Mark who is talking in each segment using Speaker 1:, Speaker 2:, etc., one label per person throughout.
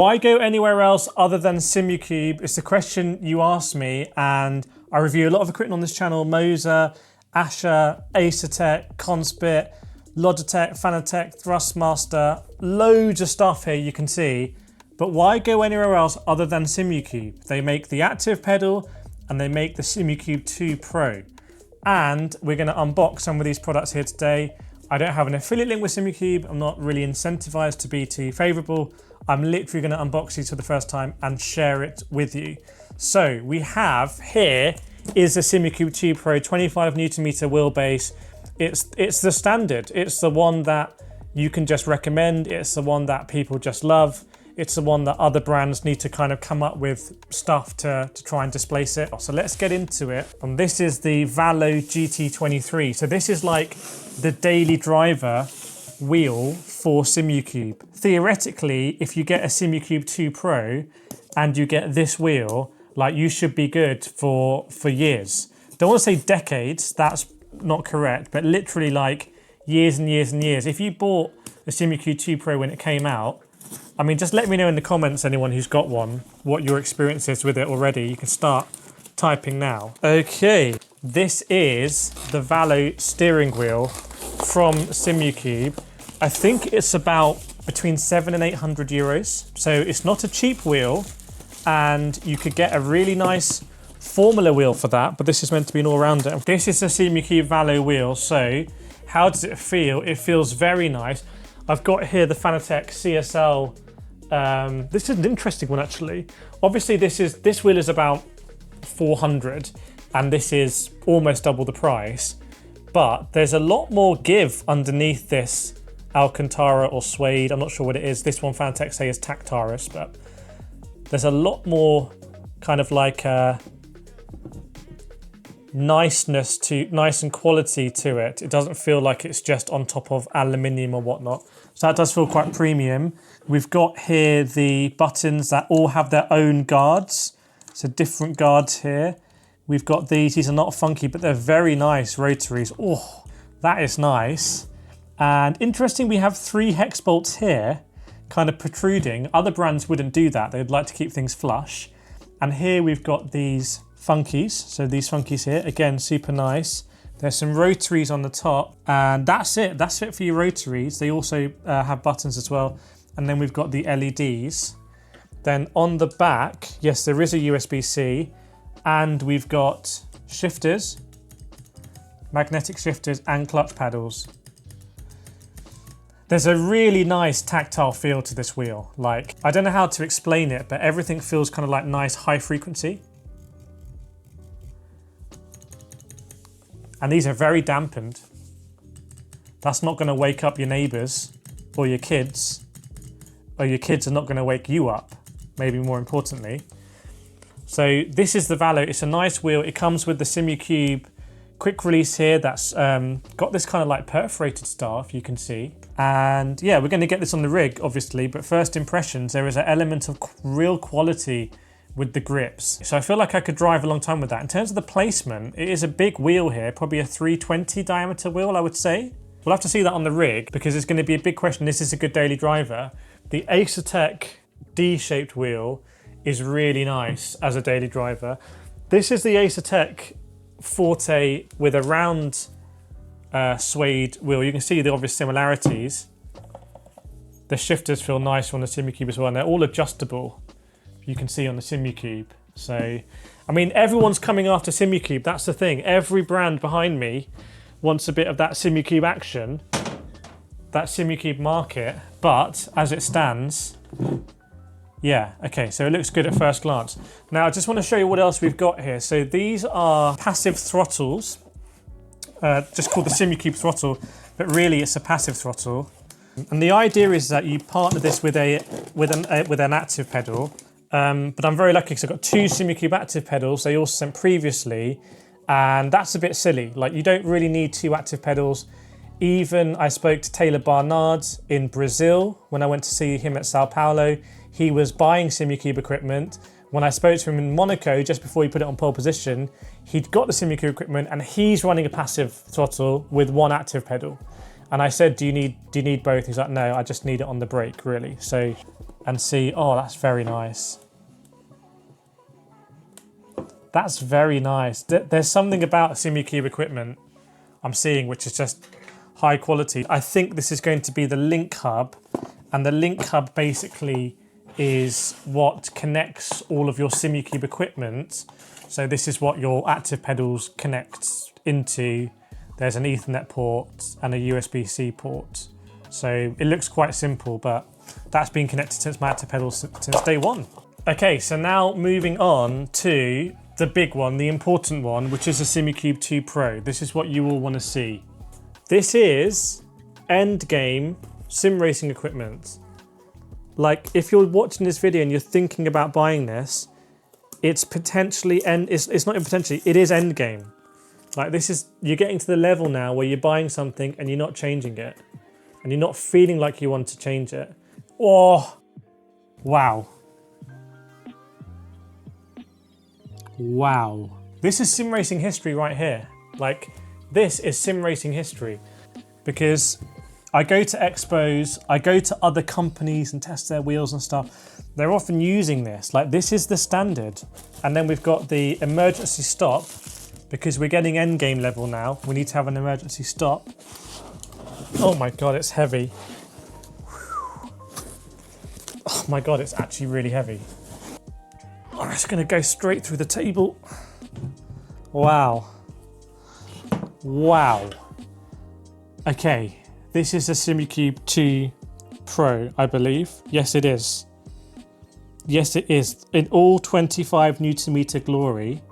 Speaker 1: Why go anywhere else other than Simucube? It's the question you asked me, and I review a lot of equipment on this channel: Moser, Asher, Acertech, Conspit, Logitech, Fanatec, Thrustmaster, loads of stuff here you can see. But why go anywhere else other than Simucube? They make the active pedal and they make the Simucube 2 Pro. And we're going to unbox some of these products here today. I don't have an affiliate link with Simucube. I'm not really incentivized to be too favorable. I'm literally going to unbox these for the first time and share it with you. So we have here is the Simucube 2 Pro 25 Newton meter wheelbase. It's the standard. It's the one that you can just recommend. It's the one that people just love. It's the one that other brands need to kind of come up with stuff to try and displace it. So let's get into it. And this is the Valet GT23. So this is like the daily driver wheel for Simucube. Theoretically, if you get a Simucube 2 Pro and you get this wheel, like, you should be good for years. Don't want to say decades, that's not correct, but literally like years and years and years. If you bought the Simucube 2 Pro when it came out, I mean, just let me know in the comments, anyone who's got one, what your experience is with it already. You can start typing now. Okay, this is the Valet steering wheel from Simucube. I think it's about between 700 and 800 euros. So it's not a cheap wheel, and you could get a really nice Formula wheel for that, but this is meant to be an all-rounder. This is a Simucube Valet wheel, so how does it feel? It feels very nice. I've got here the Fanatec CSL. This is an interesting one, actually. Obviously, this wheel is about 400, and this is almost double the price, but there's a lot more give underneath this Alcantara or suede. I'm not sure what it is. This one Fanatec say is Tactaris, but there's a lot more kind of like nice and quality to it. It doesn't feel like it's just on top of aluminium or whatnot. So that does feel quite premium. We've got here the buttons that all have their own guards. So different guards here. We've got these are not funky, but they're very nice rotaries. Oh, that is nice. And interesting, we have 3 hex bolts here, kind of protruding. Other brands wouldn't do that. They'd like to keep things flush. And here we've got these funkies. So these funkies here, again, super nice. There's some rotaries on the top, and that's it. That's it for your rotaries. They also have buttons as well. And then we've got the LEDs. Then on the back, yes, there is a USB-C, and we've got shifters, magnetic shifters, and clutch paddles. There's a really nice tactile feel to this wheel. Like, I don't know how to explain it, but everything feels kind of like nice high frequency. And these are very dampened. That's not going to wake up your neighbors or your kids are not going to wake you up, maybe more importantly. So this is the Valet. It's a nice wheel. It comes with the Simucube quick release here that's got this kind of like perforated staff, you can see. And yeah, we're going to get this on the rig, obviously, but first impressions, there is an element of real quality with the grips. So I feel like I could drive a long time with that. In terms of the placement, it is a big wheel here, probably a 320 diameter wheel, I would say. We'll have to see that on the rig because it's going to be a big question. This is a good daily driver. The Acertech D-shaped wheel is really nice as a daily driver. This is the Acertech Forte with a round suede wheel. You can see the obvious similarities. The shifters feel nice on the Simucube as well, and they're all adjustable. You can see on the Simucube. So, I mean, everyone's coming after Simucube. That's the thing. Every brand behind me wants a bit of that Simucube action, that Simucube market. But as it stands, yeah, okay, so it looks good at first glance. Now, I just want to show you what else we've got here. So these are passive throttles, just called the Simucube throttle, but really it's a passive throttle. And the idea is that you partner this with an active pedal. But I'm very lucky because I've got 2 Simucube active pedals. They also sent previously, and that's a bit silly. Like, you don't really need 2 active pedals. Even I spoke to Taylor Barnard in Brazil when I went to see him at Sao Paulo. He was buying Simucube equipment. When I spoke to him in Monaco, just before he put it on pole position, he'd got the Simucube equipment and he's running a passive throttle with 1 active pedal. And I said, do you need both? He's like, no, I just need it on the brake, really. So and see, oh, that's very nice. That's very nice. There's something about Simucube equipment I'm seeing which is just high quality. I think this is going to be the link hub, and the link hub basically is what connects all of your Simucube equipment. So this is what your active pedals connect into. There's an Ethernet port and a USB-C port. So it looks quite simple, but that's been connected since my active pedals since day one. Okay, so now moving on to the big one, the important one, which is the Simucube 2 Pro. This is what you all want to see. This is end game sim racing equipment. Like, if you're watching this video and you're thinking about buying this, it's potentially it's not even potentially, it is end game. Like, this is, you're getting to the level now where you're buying something and you're not changing it, and you're not feeling like you want to change it. Oh, wow. Wow. This is sim racing history right here. Like, this is sim racing history, because I go to expos, I go to other companies and test their wheels and stuff. They're often using this. Like, this is the standard. And then we've got the emergency stop, because we're getting end game level now. We need to have an emergency stop. Oh my God, it's heavy. Oh my God, it's actually really heavy. Oh, it's gonna go straight through the table. Wow. Wow. Okay, this is a Simucube 2 Pro, I believe. Yes, it is. Yes, it is. In all 25 Newton meter glory.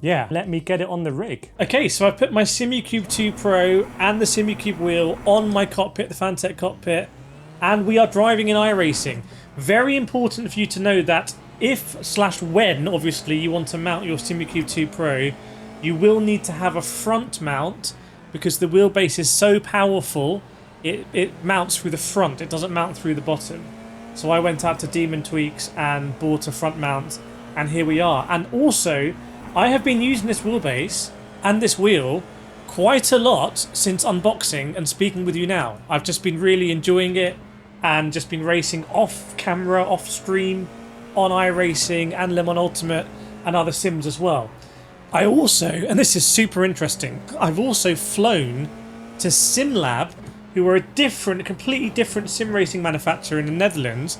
Speaker 1: Yeah, let me get it on the rig. Okay, so I've put my Simucube 2 Pro and the Simucube wheel on my cockpit, the Fantech cockpit, and we are driving in iRacing. Very important for you to know that if/when, obviously, you want to mount your Simucube 2 Pro, you will need to have a front mount, because the wheelbase is so powerful, it mounts through the front, it doesn't mount through the bottom. So I went out to Demon Tweaks and bought a front mount, and here we are. And also, I have been using this wheelbase and this wheel quite a lot since unboxing and speaking with you now. I've just been really enjoying it and just been racing off camera, off stream, on iRacing and Le Mans Ultimate and other sims as well. I also, and this is super interesting, I've also flown to SimLab, who are a completely different sim racing manufacturer in the Netherlands,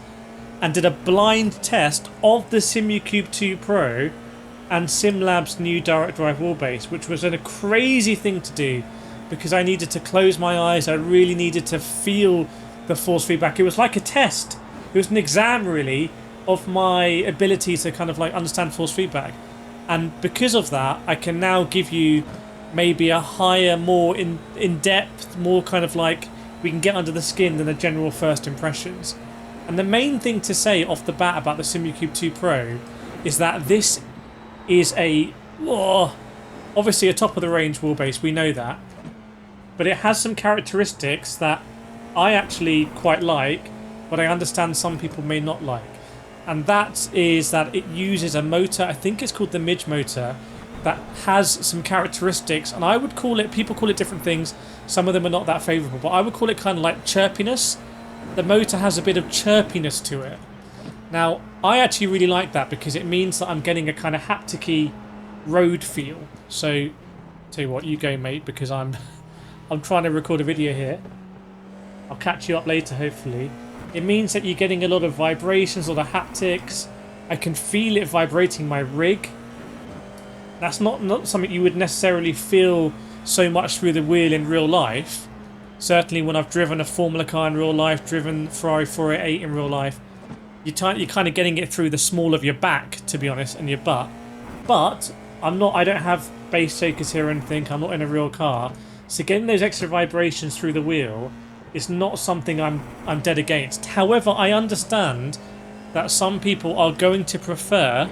Speaker 1: and did a blind test of the Simucube 2 Pro and SimLab's new direct drive wheelbase, which was a crazy thing to do, because I needed to close my eyes. I really needed to feel the force feedback. It was like a test. It was an exam, really, of my ability to kind of like understand force feedback. And because of that, I can now give you maybe a higher, more in-depth, more kind of like we can get under the skin than the general first impressions. And the main thing to say off the bat about the Simucube 2 Pro is that this is obviously a top-of-the-range wheelbase, we know that. But it has some characteristics that I actually quite like, but I understand some people may not like. And that is that it uses a motor, I think it's called the Midge motor, that has some characteristics, and I would call it, people call it different things, some of them are not that favourable, but I would call it kind of like chirpiness. The motor has a bit of chirpiness to it. Now, I actually really like that, because it means that I'm getting a kind of haptic-y road feel. So, tell you what, you go, mate, because I'm trying to record a video here. I'll catch you up later, hopefully. It means that you're getting a lot of vibrations, a lot of haptics. I can feel it vibrating my rig. That's not something you would necessarily feel so much through the wheel in real life. Certainly when I've driven a Formula car in real life, driven Ferrari 488 in real life, you're kind of getting it through the small of your back, to be honest, and your butt. But I don't have bass shakers here or anything. I'm not in a real car. So getting those extra vibrations through the wheel is not something I'm dead against. However, I understand that some people are going to prefer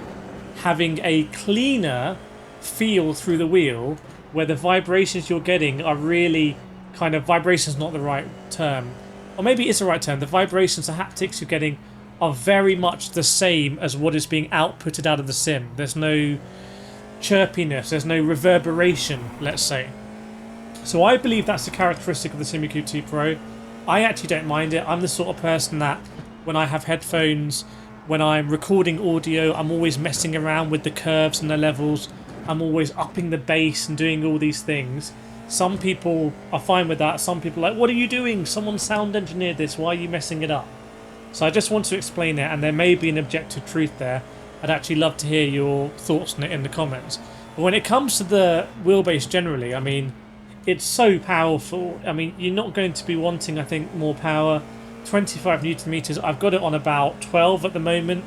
Speaker 1: having a cleaner feel through the wheel, where the vibrations you're getting are really kind of, vibrations not the right term, or maybe it's the right term, the vibrations, the haptics you're getting are very much the same as what is being outputted out of the sim. There's no chirpiness, there's no reverberation, let's say. So I believe that's a characteristic of the Simucube 2 Pro. I actually don't mind it. I'm the sort of person that when I have headphones, when I'm recording audio, I'm always messing around with the curves and the levels. I'm always upping the bass and doing all these things. Some people are fine with that. Some people are like, what are you doing? Someone sound engineered this. Why are you messing it up? So I just want to explain it, and there may be an objective truth there. I'd actually love to hear your thoughts on it in the comments. But when it comes to the wheelbase generally, I mean, it's so powerful. I mean, you're not going to be wanting, I think, more power. 25 Newton meters. I've got it on about 12 at the moment,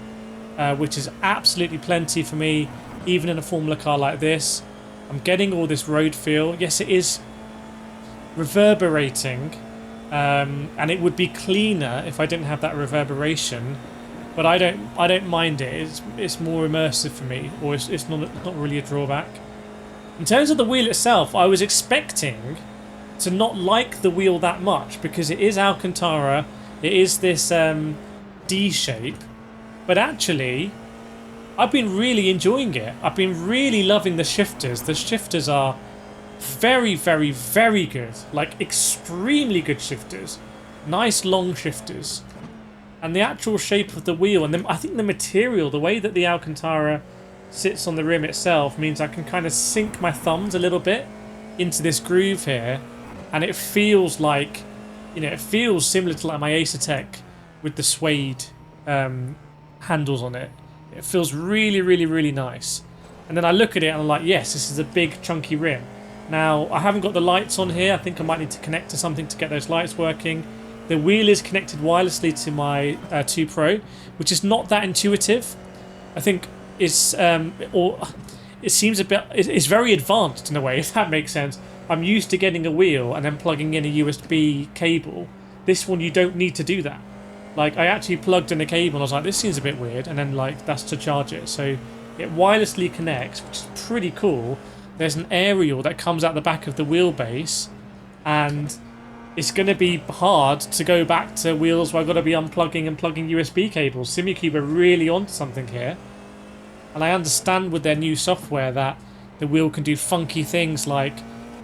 Speaker 1: which is absolutely plenty for me, even in a Formula car like this. I'm getting all this road feel. Yes, it is reverberating, and it would be cleaner if I didn't have that reverberation. But I don't mind it. It's more immersive for me, or it's not really a drawback. In terms of the wheel itself, I was expecting to not like the wheel that much because it is Alcantara. It is this D shape, but actually, I've been really enjoying it. I've been really loving the shifters. The shifters are very, very, very good. Like, extremely good shifters. Nice long shifters. And the actual shape of the wheel, and I think the material, the way that the Alcantara sits on the rim itself means I can kind of sink my thumbs a little bit into this groove here, and it feels like, you know, it feels similar to like my Acertec with the suede handles on it. It feels really, really, really nice. And then I look at it and I'm like, yes, this is a big chunky rim. Now, I haven't got the lights on here. I think I might need to connect to something to get those lights working. The wheel is connected wirelessly to my 2 Pro, which is not that intuitive. I think it's, or it seems a bit, it's very advanced in a way, if that makes sense. I'm used to getting a wheel and then plugging in a USB cable. This one, you don't need to do that. Like, I actually plugged in a cable and I was like, this seems a bit weird, and then like that's to charge it. So it wirelessly connects, which is pretty cool. There's an aerial that comes out the back of the wheelbase, and it's going to be hard to go back to wheels where I've got to be unplugging and plugging USB cables. Simucube are really onto something here. And I understand with their new software that the wheel can do funky things like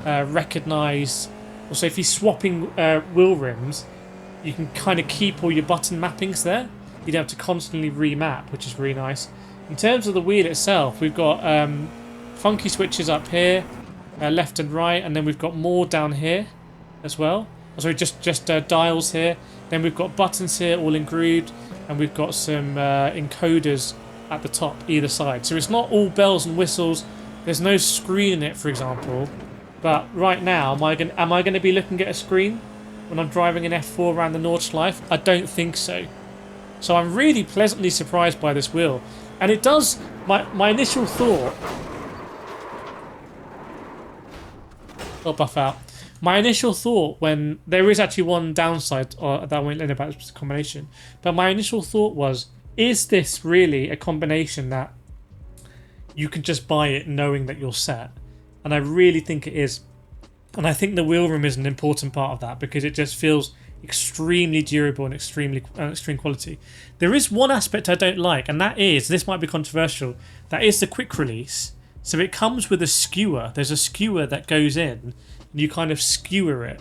Speaker 1: recognise. Also, if you're swapping wheel rims, you can kind of keep all your button mappings there. You don't have to constantly remap, which is really nice. In terms of the wheel itself, we've got funky switches up here, left and right, and then we've got more down here as well. Oh, sorry, just dials here. Then we've got buttons here, all engrooved, and we've got some encoders at the top, either side. So it's not all bells and whistles. There's no screen in it, for example. But right now, am I going to be looking at a screen when I'm driving an F4 around the Nordschleife? I don't think so. So I'm really pleasantly surprised by this wheel. And it does, my initial thought... I'll buff out. My initial thought when... There is actually one downside that I won't learn about this combination. But my initial thought was, is this really a combination that you can just buy it knowing that you're set? And I really think it is. And I think the wheel rim is an important part of that because it just feels extremely durable and extreme quality. There is one aspect I don't like, and that is, this might be controversial, that is the quick release. So it comes with a skewer. There's a skewer that goes in and you kind of skewer it.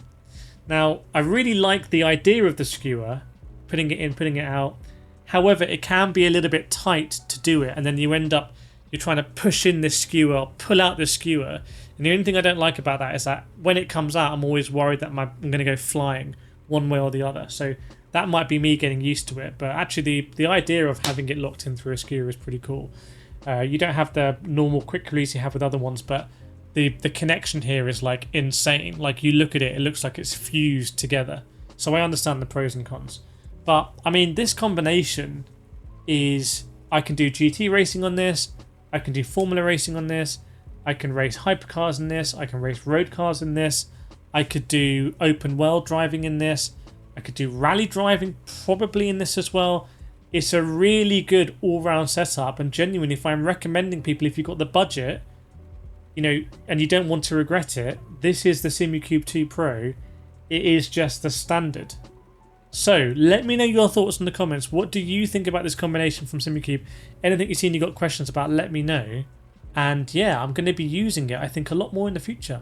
Speaker 1: Now, I really like the idea of the skewer, putting it in, putting it out. However, it can be a little bit tight to do it, and then you end up, you're trying to push in this skewer, or pull out the skewer. And the only thing I don't like about that is that when it comes out, I'm always worried that I'm going to go flying one way or the other. So that might be me getting used to it. But actually, the idea of having it locked in through a skewer is pretty cool. You don't have the normal quick release you have with other ones, but the connection here is like insane. Like, you look at it, it looks like it's fused together. So I understand the pros and cons. But, I mean, this combination is... I can do GT racing on this. I can do Formula racing on this. I can race hypercars in this. I can race road cars in this. I could do open world driving in this. I could do rally driving probably in this as well. It's a really good all-round setup. And genuinely, if I'm recommending people, if you've got the budget, you know, and you don't want to regret it, this is the Simucube 2 Pro. It is just the standard. So, let me know your thoughts in the comments. What do you think about this combination from Simucube? Anything you've seen you got questions about, let me know. And yeah, I'm going to be using it, I think, a lot more in the future.